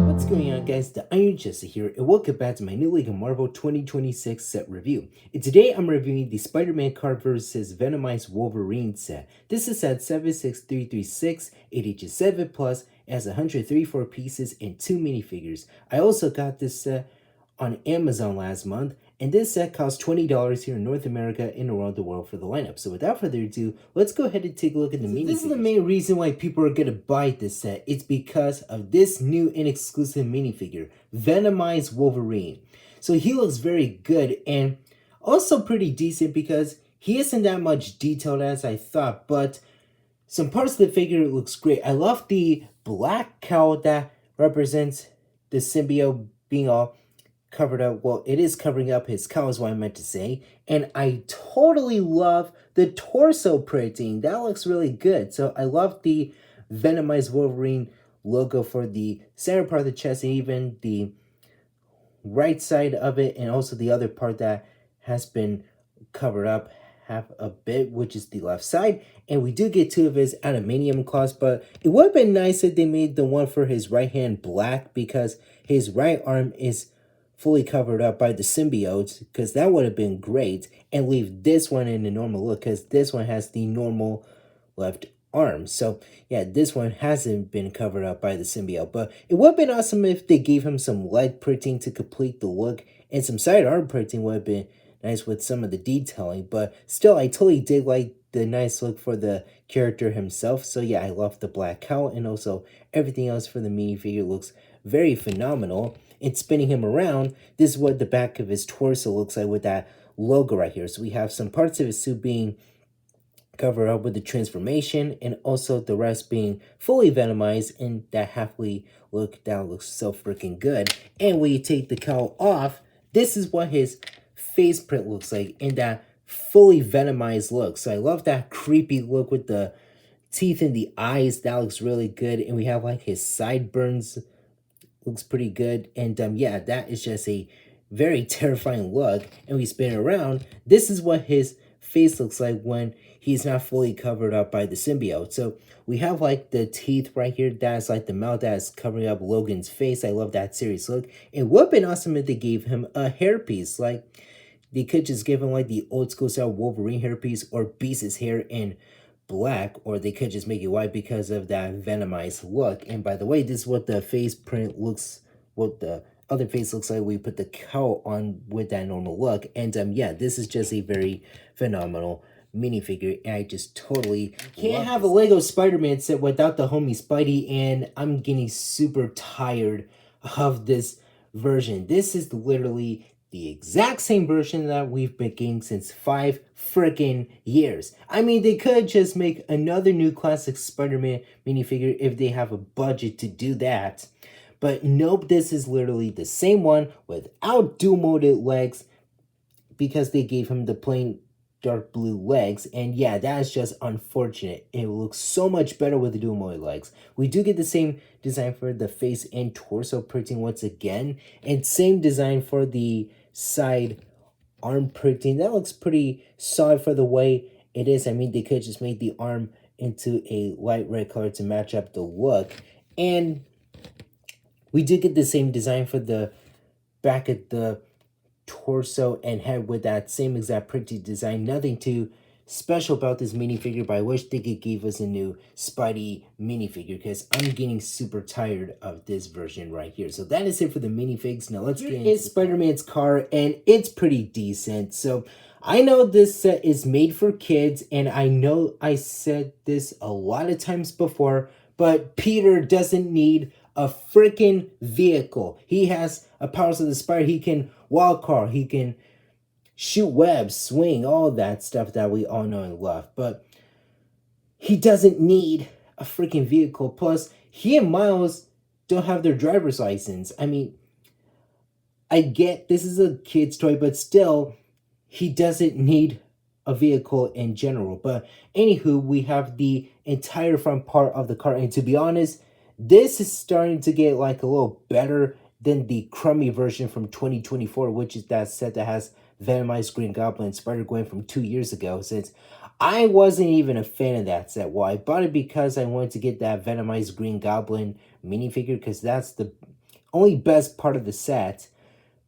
What's going on, guys? The Iron Jesse here, and welcome back to my new League of Marvel 2026 set review. And today I'm reviewing the Spider-Man card versus Venomized Wolverine set. This is set 76336, 8H7 plus, it has 134 pieces and 2 minifigures. I also got this set on Amazon last month, and this set costs $20 here in North America and around the world for the lineup. So without further ado, let's go ahead and take a look at the minifigures. This is the main reason why people are going to buy this set. It's because of this new and exclusive minifigure, Venomized Wolverine. So he looks very good and also pretty decent because he isn't that much detailed as I thought, but some parts of the figure looks great. I love the black cowl that represents the symbiote being all covered up. Well, it is covering up his cowl is what I meant to say. And I totally love the torso printing. That looks really good. So I love the Venomized Wolverine logo for the center part of the chest and even the right side of it, and also the other part that has been covered up half a bit, which is the left side. And we do get two of his adamantium claws, but it would have been nice if they made the one for his right hand black, because his right arm is fully covered up by the symbiotes, because that would have been great, and leave this one in the normal look, because this one has the normal left arm. So yeah, this one hasn't been covered up by the symbiote, but it would have been awesome if they gave him some leg printing to complete the look, and some side arm printing would have been nice with some of the detailing. But still, I totally did like the nice look for the character himself. So yeah, I love the black cowl, and also everything else for the minifigure looks very phenomenal. And spinning him around, this is what the back of his torso looks like with that logo right here. So we have some parts of his suit being covered up with the transformation, and also the rest being fully venomized in that halfway look. That looks so freaking good. And when you take the cowl off, this is what his face print looks like in that fully venomized look. So I love that creepy look with the teeth in the eyes. That looks really good. And we have like his sideburns, looks pretty good. And yeah, that is just a very terrifying look. And we spin it around, this is what his face looks like when he's not fully covered up by the symbiote. So we have like the teeth right here, that's like the mouth that's covering up Logan's face. I love that serious look. It would have been awesome if they gave him a hairpiece. Like, they could just give him like the old school style Wolverine hairpiece, or Beast his hair in black, or they could just make it white because of that venomized look. And by the way, this is what the face print looks, what the other face looks like. We put the cowl on with that normal look. And yeah, this is just a very phenomenal minifigure, and I just totally can't have a Lego Spider-Man set without the homie Spidey, and I'm getting super tired of this version. This is literally the exact same version that we've been getting since 5 freaking years. I mean, they could just make another new classic Spider-Man minifigure if they have a budget to do that. But nope, this is literally the same one without dual-molded legs, because they gave him the plain dark blue legs. And yeah, that is just unfortunate. It looks so much better with the dual molded legs. We do get the same design for the face and torso printing once again, and same design for the side arm printing. That looks pretty solid for the way it is. I mean, they could just make the arm into a light red color to match up the look. And we do get the same design for the back of the torso and head with that same exact printed design. Nothing too special about this minifigure, but I wish they could give us a new Spidey minifigure, because I'm getting super tired of this version right here. So that is it for the minifigs. Now let's get into Spider-Man's car, and it's pretty decent. So I know this set is made for kids, and I know I said this a lot of times before, but Peter doesn't need a freaking vehicle. He has a powers of the spider. He can walk car, he can shoot webs, swing, all that stuff that we all know and love. But he doesn't need a freaking vehicle. Plus, he and Miles don't have their driver's license. I mean, I get this is a kid's toy, but still, he doesn't need a vehicle in general. But anywho, we have the entire front part of the car, and to be honest, this is starting to get like a little better than the crummy version from 2024, which is that set that has Venomized Green Goblin and Spider-Gwen from 2 years ago, since I wasn't even a fan of that set. Well, I bought it because I wanted to get that Venomized Green Goblin minifigure, because that's the only best part of the set.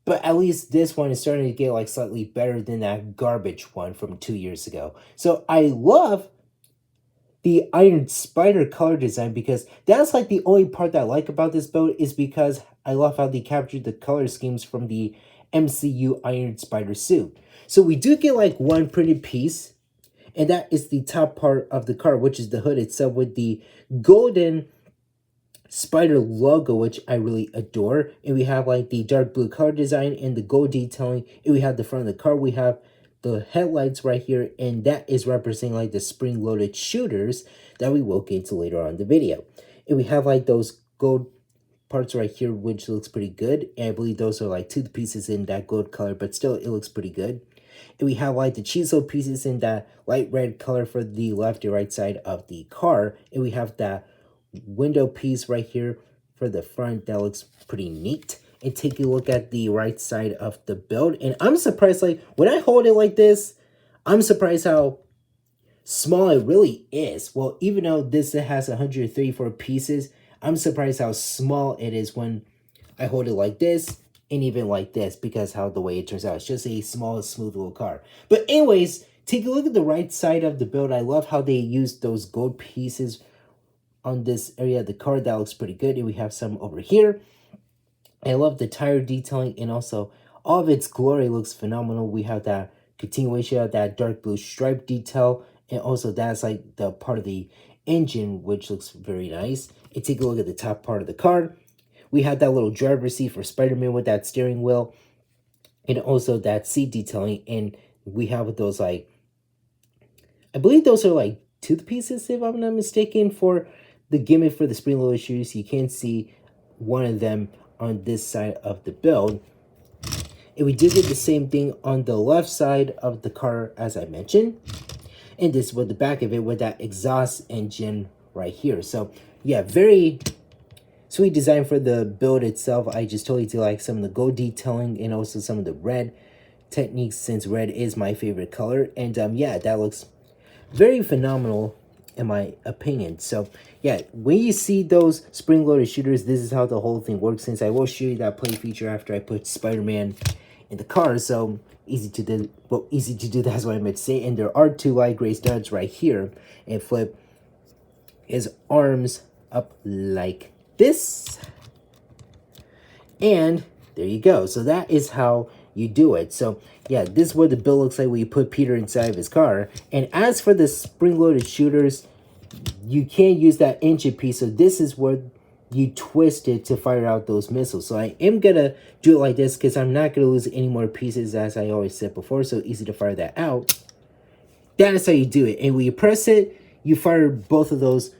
But at least this one is starting to get like slightly better than that garbage one from 2 years ago. So I love the Iron Spider color design, because that's like the only part that I like about this build, is because I love how they captured the color schemes from the MCU Iron Spider suit. So we do get like one printed piece, and that is the top part of the car, which is the hood itself with the golden spider logo, which I really adore. And we have like the dark blue color design and the gold detailing. And we have the front of the car. We have the headlights right here, and that is representing like the spring-loaded shooters that we will get into later on in the video. And we have like those gold parts right here, which looks pretty good. And I believe those are like tooth pieces in that gold color, but still it looks pretty good. And we have like the chisel pieces in that light red color for the left and right side of the car. And we have that window piece right here for the front that looks pretty neat. And take a look at the right side of the build, and I'm surprised, like when I hold it like this, I'm surprised how small it really is. Well, even though this has 134 pieces, I'm surprised how small it is when I hold it like this, and even like this, because how the way it turns out. It's just a small, smooth little car. But anyways, take a look at the right side of the build. I love how they used those gold pieces on this area of the car. That looks pretty good. And we have some over here. I love the tire detailing, and also all of its glory looks phenomenal. We have that continuation of that dark blue stripe detail, and also that's like the part of the engine, which looks very nice. And take a look at the top part of the car. We have that little driver's seat for Spider-Man with that steering wheel, and also that seat detailing. And we have those, like, I believe those are like tooth pieces, if I'm not mistaken, for the gimmick for the spring-loaded shoes. You can see one of them on this side of the build. And we do get the same thing on the left side of the car, as I mentioned. And this is what the back of it, with that exhaust engine right here. So yeah, very sweet design for the build itself. I just totally do like some of the gold detailing, and also some of the red techniques, since red is my favorite color. And yeah, that looks very phenomenal in my opinion. So yeah, when you see those spring-loaded shooters, this is how the whole thing works, since I will show you that play feature after I put Spider-Man in the car. So easy to do, well, easy to do, that's what I meant to say. And there are two light gray studs right here, and flip his arms up like this, and there you go. So that is how you do it. So yeah, this is what the build looks like when you put Peter inside of his car. And as for the spring-loaded shooters, you can't use that engine piece, so this is where you twist it to fire out those missiles. So I am gonna do it like this, because I'm not gonna lose any more pieces, as I always said before. So easy to fire that out. That is how you do it. And when you press it, you fire both of those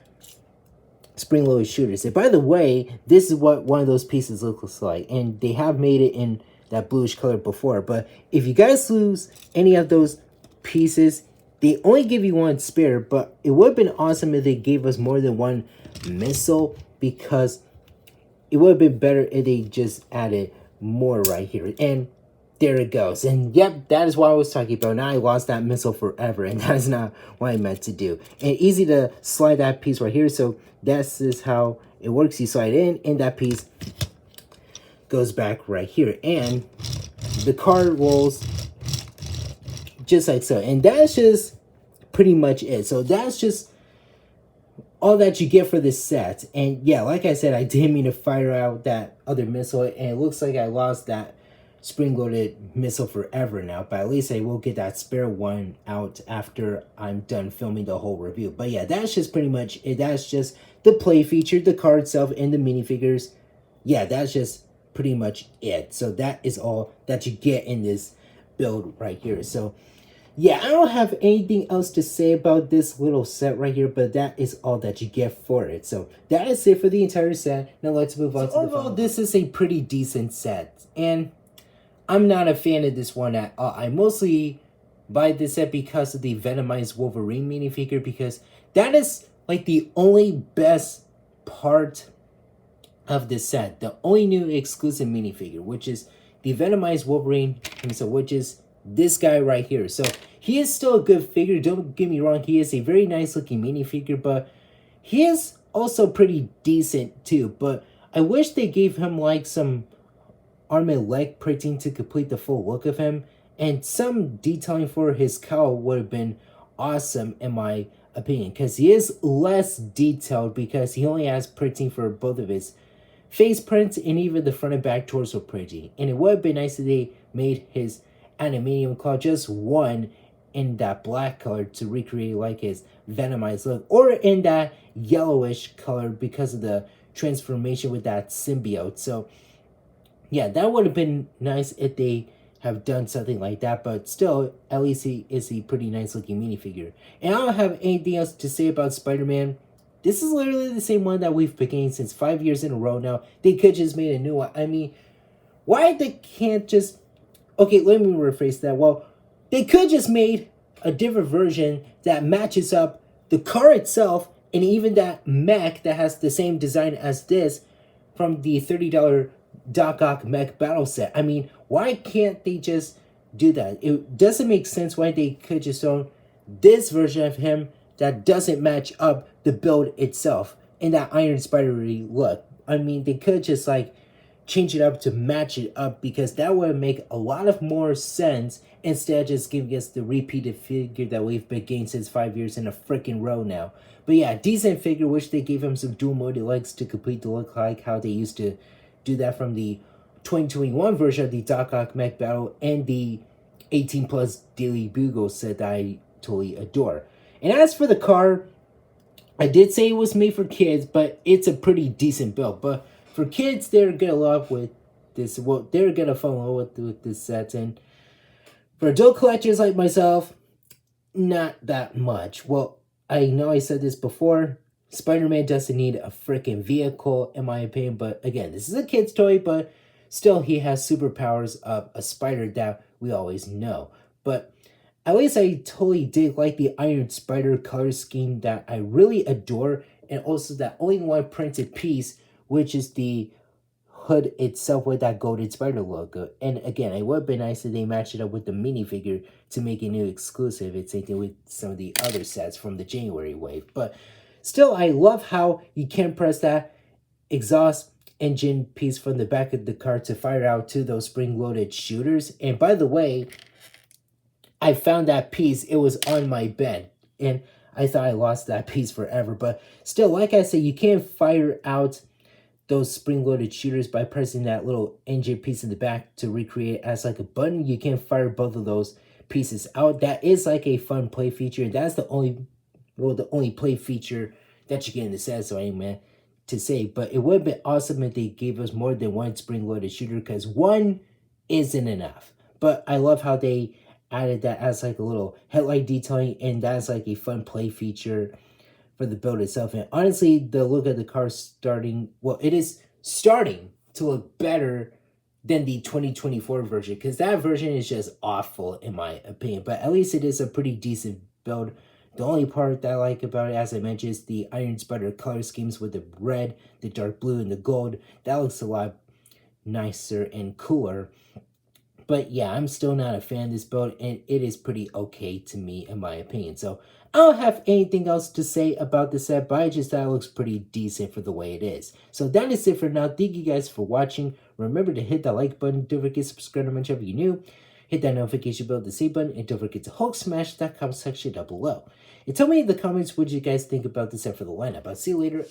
spring-loaded shooters. And by the way, this is what one of those pieces looks like, and they have made it in that bluish color before. But if you guys lose any of those pieces, they only give you one spare, but it would have been awesome if they gave us more than one missile, because it would have been better if they just added more right here. And there it goes. And yep, that is what I was talking about. Now I lost that missile forever, and that is not what I meant to do. And easy to slide that piece right here. So this is how it works. You slide in, and that piece goes back right here. And the car rolls just like so. And that's just pretty much it. So that's just all that you get for this set. And yeah, like I said, I didn't mean to fire out that other missile, and it looks like I lost that spring-loaded missile forever now, but at least I will get that spare one out after I'm done filming the whole review. But yeah, that's just pretty much it. That's just the play feature, the car itself, and the minifigures. Yeah, that's just pretty much it. So that is all that you get in this build right here. So yeah, I don't have anything else to say about this little set right here, but that is all that you get for it. So that is it for the entire set. Now let's move on to the final. This is a pretty decent set, and I'm not a fan of this one at all. I mostly buy this set because of the Venomized Wolverine minifigure, because that is like the only best part of this set. The only new exclusive minifigure, which is the Venomized Wolverine, and so which is this guy right here. So he is still a good figure. Don't get me wrong. He is a very nice looking minifigure, but he is also pretty decent too. But I wish they gave him like some arm and leg printing to complete the full look of him. And some detailing for his cowl would have been awesome in my opinion. Because he is less detailed because he only has printing for both of his face prints and even the front and back torso printing. And it would have been nice if they made his animanium claw just one in that black color to recreate like his Venomized look, or in that yellowish color because of the transformation with that symbiote. So yeah, that would have been nice if they have done something like that, but still, at least he is a pretty nice looking minifigure. And I don't have anything else to say about Spider-Man. This is literally the same one that we've been getting since 5 years in a row now. They could just made a new one. I mean, why they can't just... Okay, let me rephrase that. Well, they could just made a different version that matches up the car itself and even that mech that has the same design as this from the $30 Doc Ock mech battle set. I mean, why can't they just do that? It doesn't make sense why they could just own this version of him that doesn't match up the build itself in that Iron Spider-y look. I mean, they could just like change it up to match it up because that would make a lot of more sense instead of just giving us the repeated figure that we've been getting since 5 years in a freaking row now. But yeah, decent figure. Wish they gave him some dual molded legs to complete the look like how they used to do that from the 2021 version of the Doc Ock mech battle and the 18 plus Daily Bugle set that I totally adore. And as for the car, I did say it was made for kids, but it's a pretty decent build. But for kids, they're gonna love with this. Well, they're gonna fall in love with this set. And for adult collectors like myself, not that much. Well, I know I said this before. Spider-Man doesn't need a freaking vehicle, in my opinion. But again, this is a kid's toy, but still, he has superpowers of a spider that we always know. But at least I totally did like the Iron Spider color scheme that I really adore. And also that only one printed piece, which is the hood itself with that golden spider logo. And again, it would have been nice if they matched it up with the minifigure to make a new exclusive. It's same thing with some of the other sets from the January wave. But still, I love how you can press that exhaust engine piece from the back of the car to fire out to those spring-loaded shooters. And by the way, I found that piece. It was on my bed. And I thought I lost that piece forever. But still, like I said, you can fire out those spring-loaded shooters by pressing that little engine piece in the back to recreate as like a button. You can fire both of those pieces out. That is like a fun play feature. And that's the only play feature that you get in the set. So I ain't man to say. But it would have been awesome if they gave us more than one spring-loaded shooter, because one isn't enough. But I love how they added that as like a little headlight detailing, and that's like a fun play feature for the build itself. And honestly, the look of the car it is starting to look better than the 2024 version, because that version is just awful in my opinion. But at least it is a pretty decent build. The only part that I like about it, as I mentioned, is the Iron Spider color schemes with the red, the dark blue, and the gold. That looks a lot nicer and cooler. But yeah, I'm still not a fan of this build, and it is pretty okay to me, in my opinion. So I don't have anything else to say about the set, but I just thought it looks pretty decent for the way it is. So that is it for now. Thank you guys for watching. Remember to hit that like button. Don't forget to subscribe to my channel if you're new. Hit that notification bell, the same button, and don't forget to Hulk smash that comment section down below. And tell me in the comments what you guys think about the set for the lineup. I'll see you later.